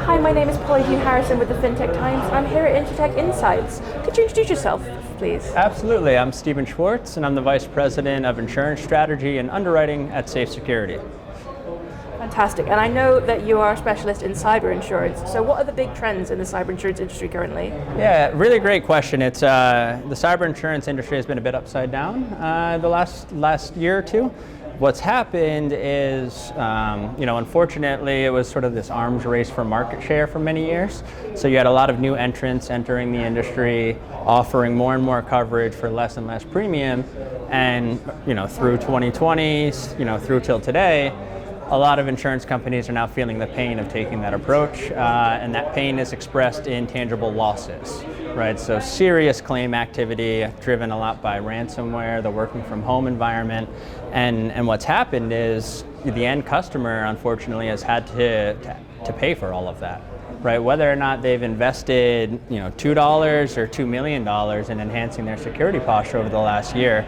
Hi, my name is Pauline Harrison with the FinTech Times. I'm here at Insurtech Insights. Could you introduce yourself, please? Absolutely. I'm Stephen Schwartz, and I'm the Vice President of Insurance Strategy and Underwriting at Safe Security. Fantastic. And I know that you are a specialist in cyber insurance. So what are the big trends in the cyber insurance industry currently? Yeah, really great question. It's the cyber insurance industry has been a bit upside down the last year or two. What's happened is, unfortunately, it was sort of this arms race for market share for many years. So you had a lot of new entrants entering the industry, offering more and more coverage for less and less premium. And, through 2020, through till today, a lot of insurance companies are now feeling the pain of taking that approach, and that pain is expressed in tangible losses, right? So serious claim activity driven a lot by ransomware, the working from home environment, and what's happened is the end customer, unfortunately, has had to pay for all of that, right? Whether or not they've invested, $2 or $2 million in enhancing their security posture over the last year,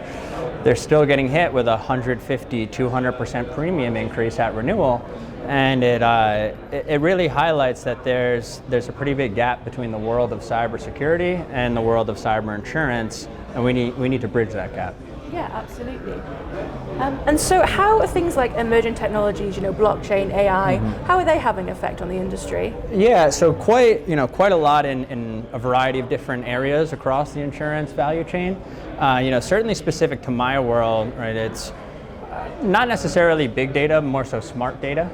they're still getting hit with 150, 200% premium increase at renewal. And it really highlights that there's a pretty big gap between the world of cybersecurity and the world of cyber insurance, and we need to bridge that gap. Yeah, absolutely. And so how are things like emerging technologies, blockchain, AI, how are they having an effect on the industry? Yeah, so quite a lot in a variety of different areas across the insurance value chain. Certainly specific to my world, right? It's not necessarily big data, more so smart data,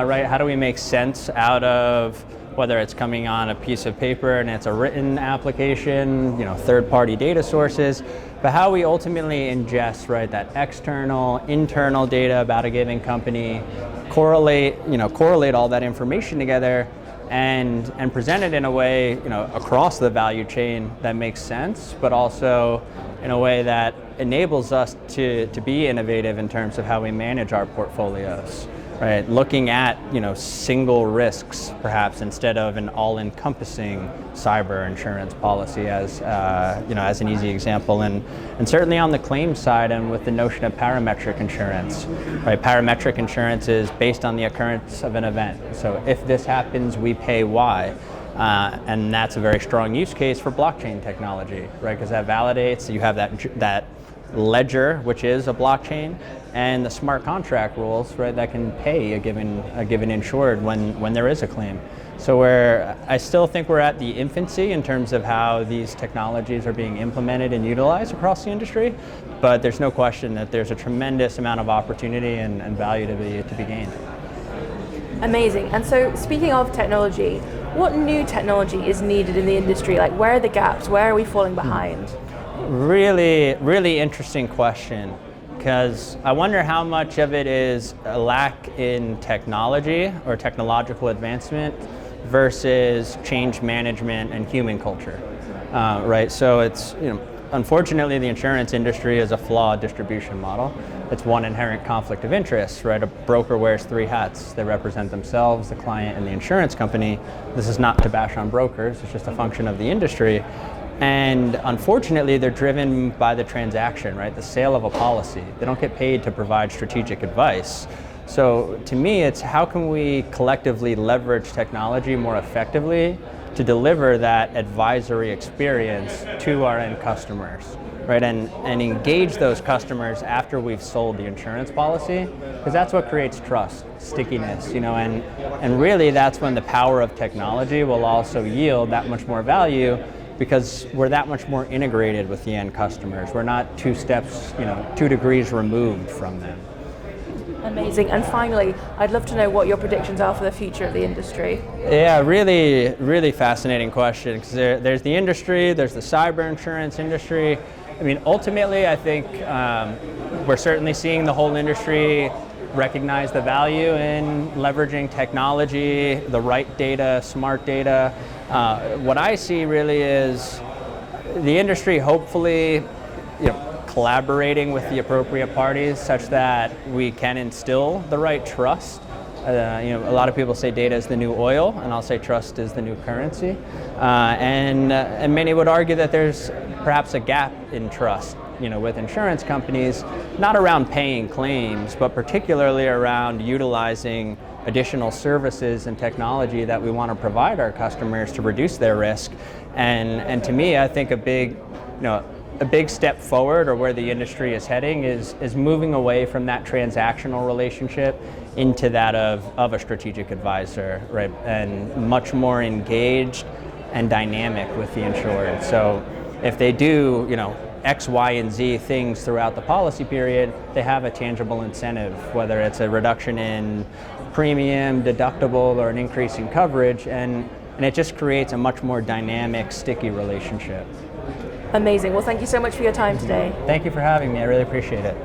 right? How do we make sense out of whether it's coming on a piece of paper and it's a written application, third-party data sources, but how we ultimately ingest, right, that external, internal data about a given company, correlate all that information together and present it in a way, across the value chain that makes sense, but also in a way that enables us to be innovative in terms of how we manage our portfolios. Right, looking at single risks perhaps instead of an all-encompassing cyber insurance policy as an easy example, and certainly on the claims side and with the notion of parametric insurance. Right, parametric insurance is based on the occurrence of an event. So if this happens, we pay Y. And that's a very strong use case for blockchain technology, right? Because that validates you have that ledger, which is a blockchain, and the smart contract rules, right, that can pay a given insured when there is a claim. So I still think we're at the infancy in terms of how these technologies are being implemented and utilized across the industry, but there's no question that there's a tremendous amount of opportunity and value to be gained. Amazing. And so speaking of technology, what new technology is needed in the industry? Like, where are the gaps? Where are we falling behind? Really, really interesting question, because I wonder how much of it is a lack in technology or technological advancement versus change management and human culture, right? So it's, unfortunately, the insurance industry is a flawed distribution model. It's one inherent conflict of interest, right? A broker wears three hats. They represent themselves, the client, and the insurance company. This is not to bash on brokers, it's just a function of the industry. And unfortunately, they're driven by the transaction, right? The sale of a policy. They don't get paid to provide strategic advice. So to me, it's how can we collectively leverage technology more effectively to deliver that advisory experience to our end customers, right? And engage those customers after we've sold the insurance policy, because that's what creates trust, stickiness, and really that's when the power of technology will also yield that much more value, because we're that much more integrated with the end customers. We're not 2 degrees removed from them. Amazing. And finally, I'd love to know what your predictions are for the future of the industry. Yeah, really, really fascinating question, because there's the industry, there's the cyber insurance industry. I mean, ultimately, I think we're certainly seeing the whole industry recognize the value in leveraging technology, the right data, smart data. What I see really is the industry hopefully collaborating with the appropriate parties such that we can instill the right trust. A lot of people say data is the new oil, and I'll say trust is the new currency. And many would argue that there's perhaps a gap in trust with insurance companies, not around paying claims, but particularly around utilizing additional services and technology that we want to provide our customers to reduce their risk. And to me, I think a big step forward, or where the industry is heading, is moving away from that transactional relationship into that of a strategic advisor, right? And much more engaged and dynamic with the insured. So if they do, X, Y, and Z things throughout the policy period, they have a tangible incentive, whether it's a reduction in premium, deductible, or an increase in coverage, and it just creates a much more dynamic, sticky relationship. Amazing. Well, thank you so much for your time today. Thank you for having me. I really appreciate it.